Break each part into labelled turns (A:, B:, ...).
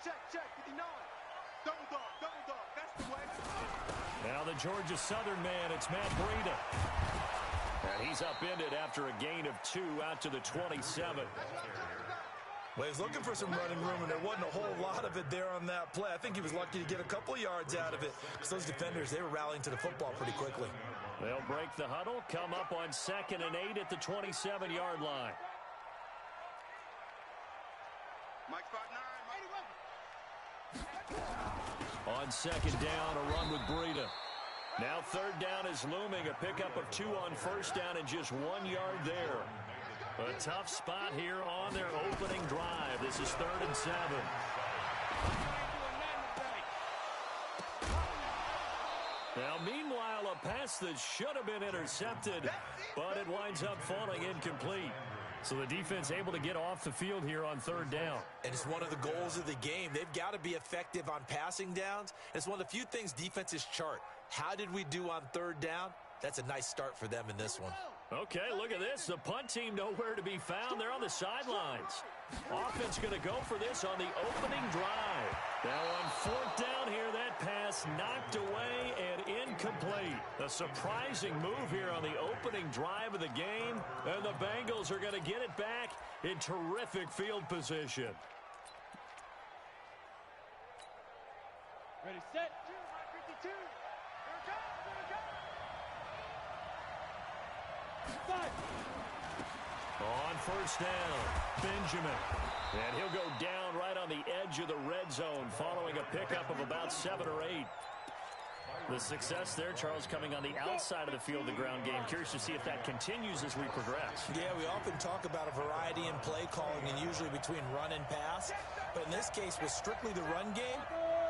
A: Check, 59. Double dog, that's the way.
B: Now the Georgia Southern man, it's Matt Breida. And he's upended after a gain of 2 out to the 27.
C: Well, he's looking for some running room, and there wasn't a whole lot of it there on that play. I think he was lucky to get a couple of yards out of it because those defenders, they were rallying to the football pretty quickly.
B: They'll break the huddle, come up on 2nd and 8 at the 27-yard line.
A: Mike's 5'9",
B: On 2nd down, a run with Breida. Now 3rd down is looming, a pickup of 2 on 1st down and just 1 yard there. A tough spot here on their opening drive. This is 3rd and 7. Now, meanwhile, a pass that should have been intercepted, but it winds up falling incomplete. So the defense able to get off the field here on 3rd down.
C: And it's one of the goals of the game. They've got to be effective on passing downs. It's one of the few things defenses chart. How did we do on 3rd down? That's a nice start for them in this one.
B: Okay, look at this. The punt team nowhere to be found. They're on the sidelines. Offense going to go for this on the opening drive. Now on 4th down here, that pass knocked away and incomplete. A surprising move here on the opening drive of the game. And the Bengals are going to get it back in terrific field position.
A: Ready, set. 52.
B: On 1st down, Benjamin. And he'll go down right on the edge of the red zone following a pickup of about 7 or 8. The success there, Charles, coming on the outside of the field, the ground game. Curious to see if that continues as we progress.
C: Yeah, we often talk about a variety in play calling and usually between run and pass. But in this case, with strictly the run game,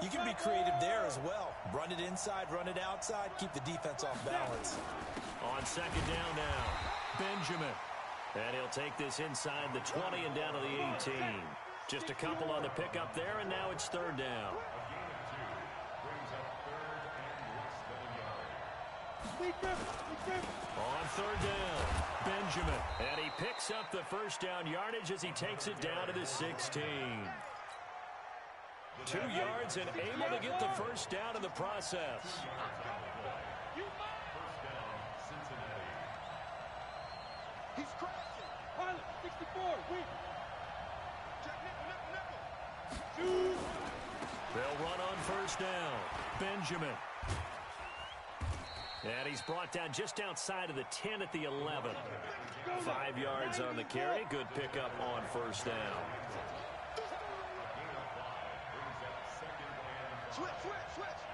C: you can be creative there as well. Run it inside, run it outside, keep the defense off balance.
B: On 2nd down now, Benjamin. And he'll take this inside the 20 and down to the 18. Just a couple on the pickup there, and now it's 3rd down. On 3rd down, Benjamin. And he picks up the 1st down yardage as he takes it down to the 16. 2 yards and able to get the 1st down in the process.
A: He's crashing. Pilot, 64, weak. Check nickel.
B: They'll run on 1st down. Benjamin. And he's brought down just outside of the 10 at the 11. 5 yards on the carry. Good pickup on 1st down.
A: Switch.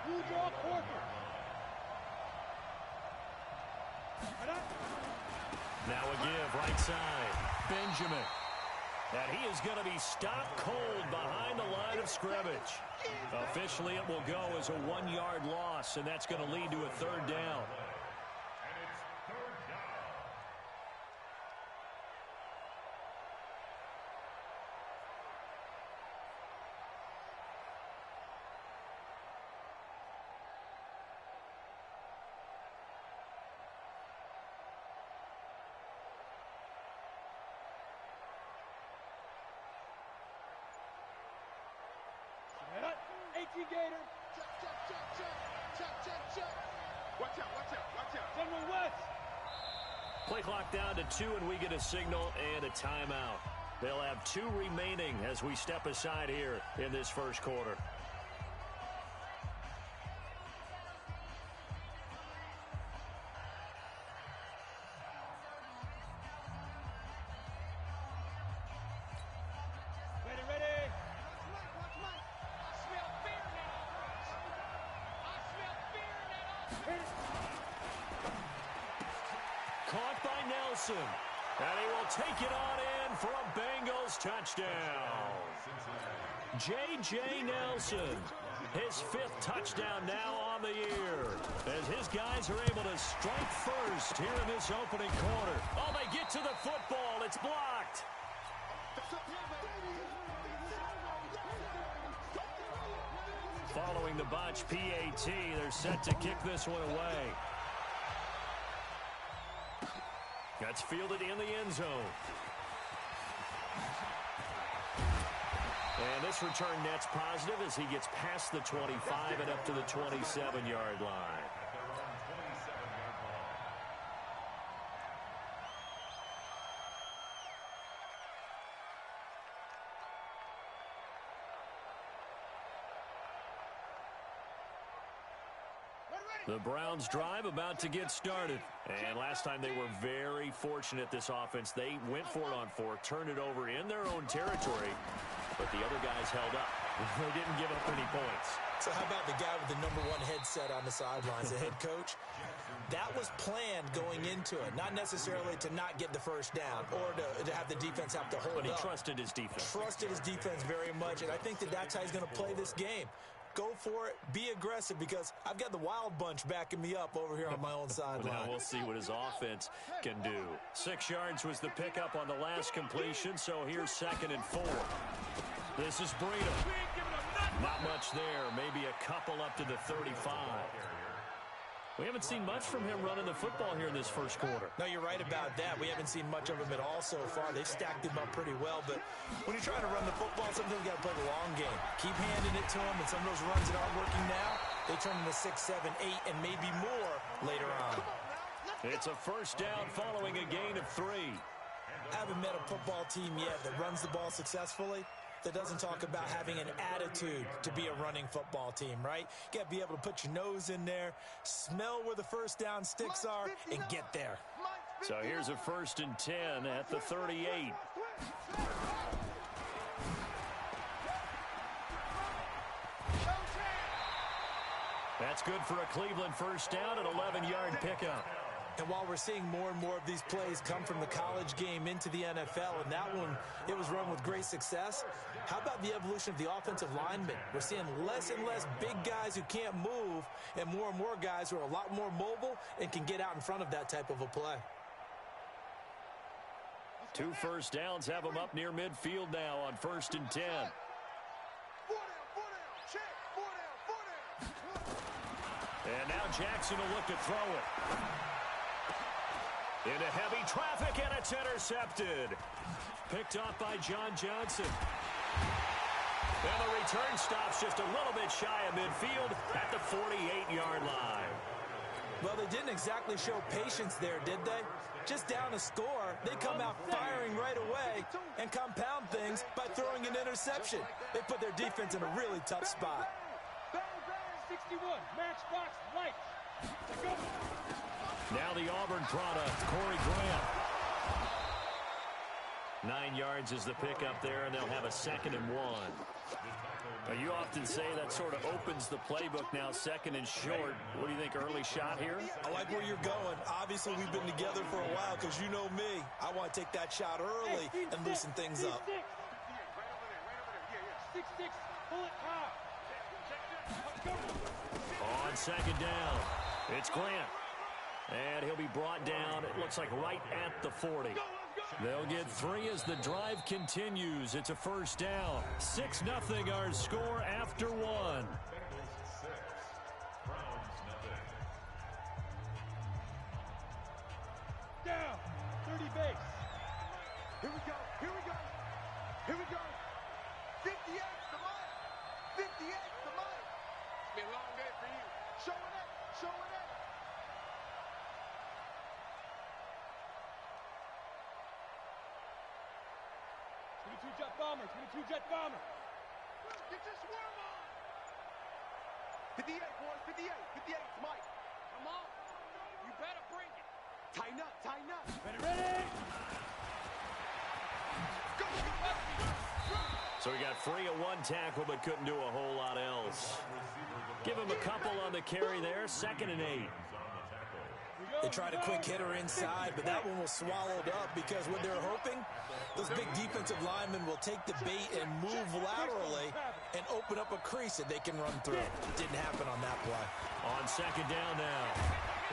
A: You draw Porter.
B: Now a give, right side. Benjamin. And he is going to be stopped cold behind the line of scrimmage. Officially, it will go as a 1-yard loss, and that's going to lead to a 3rd down.
A: Gator. Check. Watch out. General West.
B: Play clock down to 2, and we get a signal and a timeout. They'll have 2 remaining as we step aside here in this 1st quarter. Caught by Nelson. And he will take it on in for a Bengals touchdown. J.J. Nelson, his 5th touchdown now on the year, as his guys are able to strike first here in this opening quarter. Oh, they get to the football. It's blocked. Following the botch PAT, they're set to kick this one away. That's fielded in the end zone. And this return net's positive as he gets past the 25 and up to the 27-yard line. The Browns drive about to get started. And last time they were very fortunate, this offense. They went for it on 4, turned it over in their own territory, but the other guys held up. They didn't give up any points.
C: So how about the guy with the #1 headset on the sidelines, the head coach? That was planned going into it, not necessarily to not get the first down or to have the defense have to hold up.
B: But he trusted his defense.
C: Trusted his defense very much, and I think that's how he's going to play this game. Go for it. Be aggressive, because I've got the wild bunch backing me up over here on my own sideline.
B: Now we'll see what his offense can do. 6 yards was the pickup on the last completion, so here's 2nd and 4. This is Breida. Not much there. Maybe a couple up to the 35. We haven't seen much from him running the football here in this first quarter.
C: No, you're right about that. We haven't seen much of him at all so far. They've stacked him up pretty well, but when you're trying to run the football, sometimes you got to play the long game. Keep handing it to him, and some of those runs that aren't working now, they turn into 6, 7, 8, and maybe more later on.
B: It's a first down following a gain of 3.
C: I haven't met a football team yet that runs the ball successfully that doesn't talk about having an attitude to be a running football team, right? You got to be able to put your nose in there, smell where the first down sticks are, and get there.
B: So here's a 1st and 10 at the 38. That's good for a Cleveland first down, an 11-yard pickup.
C: And while we're seeing more and more of these plays come from the college game into the NFL, and that one, it was run with great success, how about the evolution of the offensive linemen? We're seeing less and less big guys who can't move and more guys who are a lot more mobile and can get out in front of that type of a play.
B: 2 first downs have them up near midfield now on 1st and 10. And now Jackson will look to throw it. Into heavy traffic, and it's intercepted. Picked off by John Johnson. And the return stops just a little bit shy of midfield at the 48-yard line.
C: Well, they didn't exactly show patience there, did they? Just down a score, they come out firing right away and compound things by throwing an interception. They put their defense in a really tough spot.
D: 61, matchbox right. Go.
B: Now the Auburn product, Corey Graham. 9 yards is the pickup there, and they'll have a 2nd and 1. You often say that sort of opens the playbook now, 2nd and short. What do you think, early shot here?
C: I like where you're going. Obviously, we've been together for a while because you know me. I want to take that shot early and loosen things up.
D: 6-6, pull it top.
B: On 2nd down, it's Grant. And he'll be brought down, it looks like right at the 40. They'll get 3 as the drive continues. It's a first down. 6-0 our score after 1.
D: Down, 30 base.
A: Here we go, here we go, here we go. 58 to Mike, 58 to Mike. It's been a long day for you. Show it up, show it up.
D: Jet bomber, 22 jet bomber.
A: Get your swarm on. 58, boys, 58, 58 to Mike. Come on, you better bring it. Tighten up, tighten up.
D: Ready.
A: Go, go, go.
B: So he got free of 1 tackle, but couldn't do a whole lot else. Give him a couple on the carry there, 2nd and 8.
C: They tried a quick hitter inside, but that one was swallowed up because what they're hoping, those big defensive linemen will take the bait and move laterally and open up a crease that they can run through. Didn't happen on that play.
B: On 2nd down now,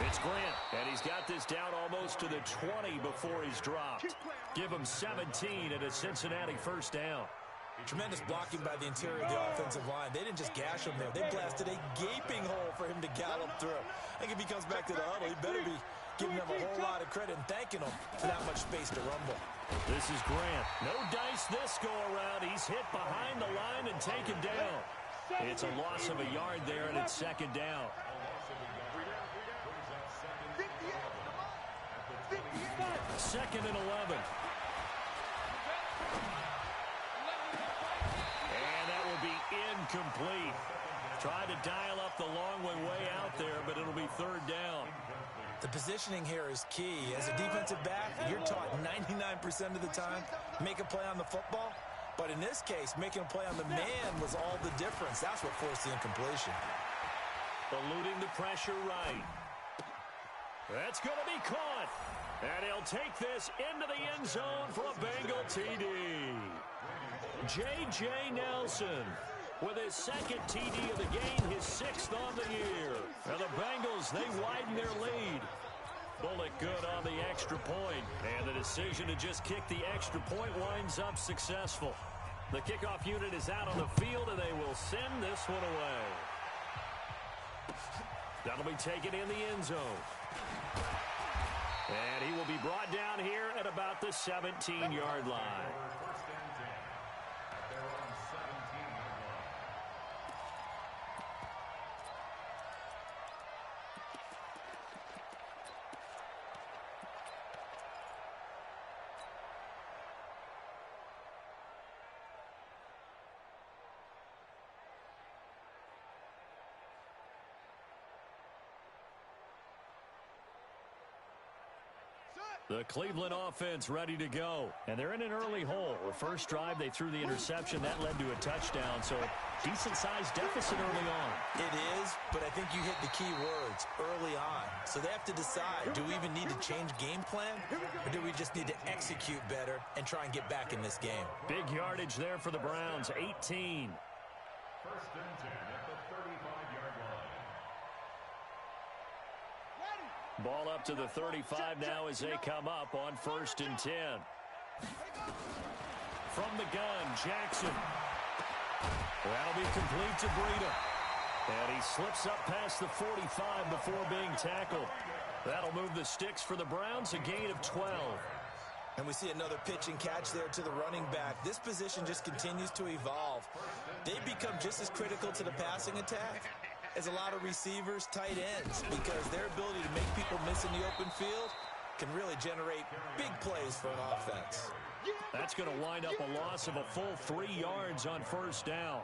B: it's Grant, and he's got this down almost to the 20 before he's dropped. Give him 17 at a Cincinnati first down.
C: Tremendous blocking by the interior of the offensive line. They didn't just gash him there. They blasted a gaping hole for him to gallop through. I think if he comes back to the huddle, he better be giving them a whole lot of credit and thanking them for that much space to rumble.
B: This is Grant. No dice this go around. He's hit behind the line and taken down. It's a loss of a yard there, and it's second down. Second and 11. And that will be incomplete. Tried to dial up the long way out there, but it'll be third down.
C: The positioning here is key. As a defensive back, you're taught 99% of the time, make a play on the football. But in this case, making a play on the man was all the difference. That's what forced the incompletion.
B: Eluding the pressure right. That's going to be caught. And he'll take this into the end zone for a Bengal TD. J.J. Nelson with his second TD of the game, his sixth on the year. And the Bengals, they widen their lead. Bullet good on the extra point. And the decision to just kick the extra point winds up successful. The kickoff unit is out on the field, and they will send this one away. That'll be taken in the end zone. And he will be brought down here at about the 17-yard line. The Cleveland offense ready to go. And they're in an early hole. The first drive, they threw the interception. That led to a touchdown. So decent-sized deficit early on.
C: It is, but I think you hit the key words, early on. So they have to decide, do we even need to change game plan? Or do we just need to execute better and try and get back in this game?
B: Big yardage there for the Browns, 18.
E: First and 10 at the 35-yard line.
B: Ball up to the 35 now as they come up on first and 10. From the gun, Jackson. That'll be complete to Breida. And he slips up past the 45 before being tackled. That'll move the sticks for the Browns, a gain of 12.
C: And we see another pitch and catch there to the running back. This position just continues to evolve. They become just as critical to the passing attack as a lot of receivers, tight ends, because their ability to make people miss in the open field can really generate big plays for an offense.
B: That's going to wind up a loss of a full 3 yards on first down.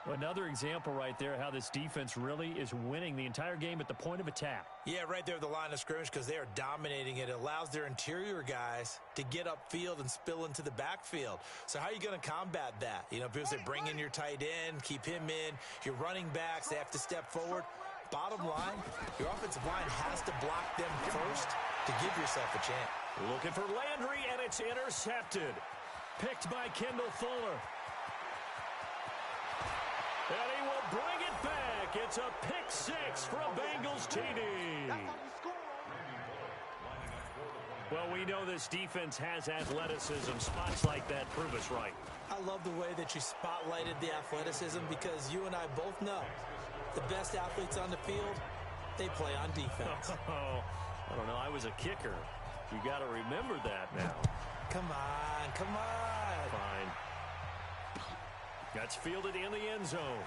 B: Another example right there how this defense really is winning the entire game at the point of attack.
C: Yeah, right there at the line of scrimmage because they are dominating it. It allows their interior guys to get upfield and spill into the backfield. So how are you going to combat that? You know, because they bring in your tight end, keep him in. Your running backs, they have to step forward. Bottom line, your offensive line has to block them first to give yourself a chance.
B: Looking for Landry, and it's intercepted. Picked by Kendall Fuller. And he will bring it back. It's a pick six for a Bengals TD. Well, we know this defense has athleticism. Spots like that prove us right.
C: I love the way that you spotlighted the athleticism because you and I both know the best athletes on the field, they play on defense.
B: I don't know. I was a kicker. You got to remember that now.
C: Come on, come on.
B: Fine. That's fielded in the end zone.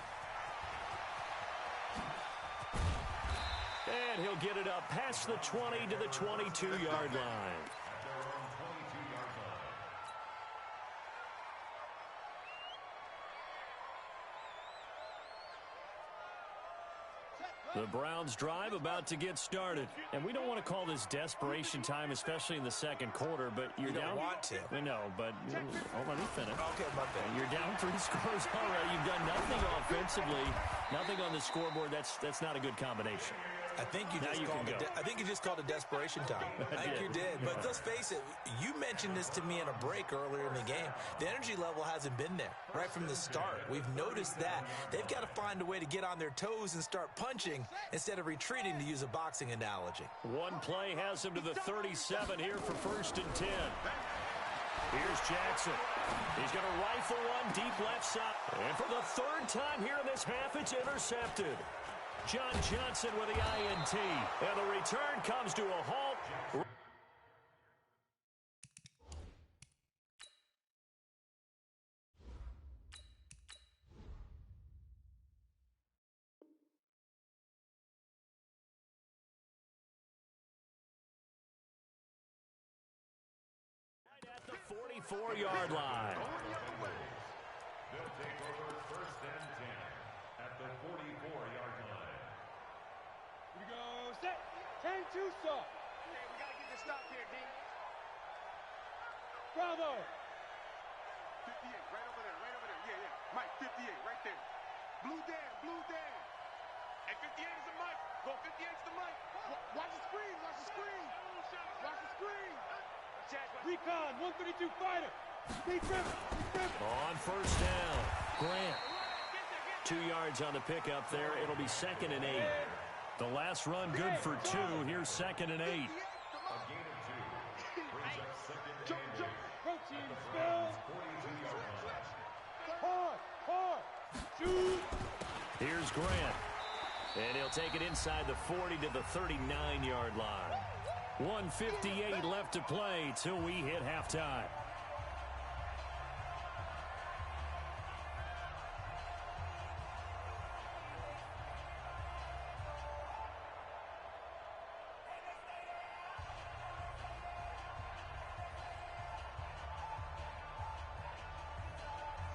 B: And he'll get it up past the 20 to the 22-yard line. The Browns drive about to get started. And we don't want to call this desperation time, especially in the second quarter, but you're down.
C: You don't want to.
B: I know, but let me finish.
C: Okay, my bad.
B: You're down 3 scores already. You've done nothing offensively, nothing on the scoreboard. That's not a good combination.
C: I think you just called it desperation time. I think you did. But let's face it, you mentioned this to me in a break earlier in the game. The energy level hasn't been there right from the start. We've noticed that. They've got to find a way to get on their toes and start punching instead of retreating, to use a boxing analogy.
B: One play has him to the 37 here for first and 10. Here's Jackson. He's going to rifle one deep left side. And for the third time here in this half, it's intercepted. John Johnson with the INT. And the return comes to a halt. 44-yard line.
E: They'll take over 1st and 10 at the 44-yard line.
D: Here we go. Set. 10-2 stop.
A: Hey, we got to get this stop here, D.
D: Bravo.
A: 58, right over there, right over there. Yeah, yeah. Mike, 58, right there. Blue Dan, blue Dan. Hey, 58 is the Mike. Go, 58 is the Mike. Watch the screen, watch the screen. Watch the screen.
D: Recon, 132 fighter. Speed grip,
B: On 1st down, Grant. 2 yards on the pickup there. It'll be 2nd and 8. The last run good for 2. Here's 2nd and 8.
E: A gain of 2 brings up 2nd and 8.
D: Protein spill.
E: 42-yard line.
D: Hard. Shoot.
B: Here's Grant. And he'll take it inside the 40 to the 39-yard line. 1:58 left to play till we hit halftime.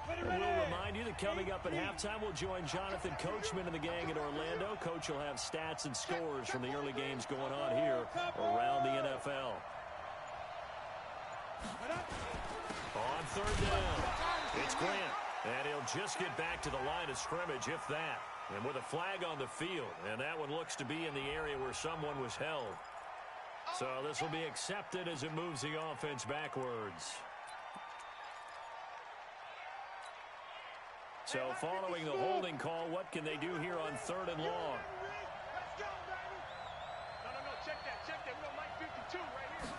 B: And we'll remind you that coming up at halftime, we'll join Jonathan Coachman and the gang in Orlando. Coach will have stats and scores from the early games going on here around the NFL. On 3rd down, it's Grant. And he'll just get back to the line of scrimmage, if that. And with a flag on the field. And that one looks to be in the area where someone was held. So this will be accepted as it moves the offense backwards. So following the holding call, what can they do here on 3rd and long?
A: Let's go, baby. No, check that. We got Mike 52 right here.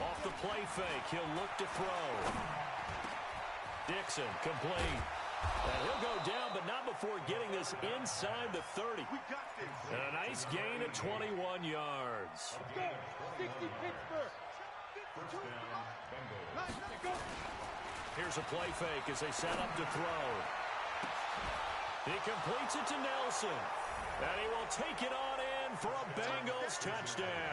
B: Off the play fake, he'll look to throw. Dixon, complete. And he'll go down, but not before getting this inside the 30.
A: We got this.
B: And a nice gain of 21 yards.
D: Go. 60 Pittsburgh.
E: 1st down, Bengals.
D: Go.
B: Here's a play fake as they set up to throw. He completes it to Nelson. And he will take it on in for a Bengals touchdown.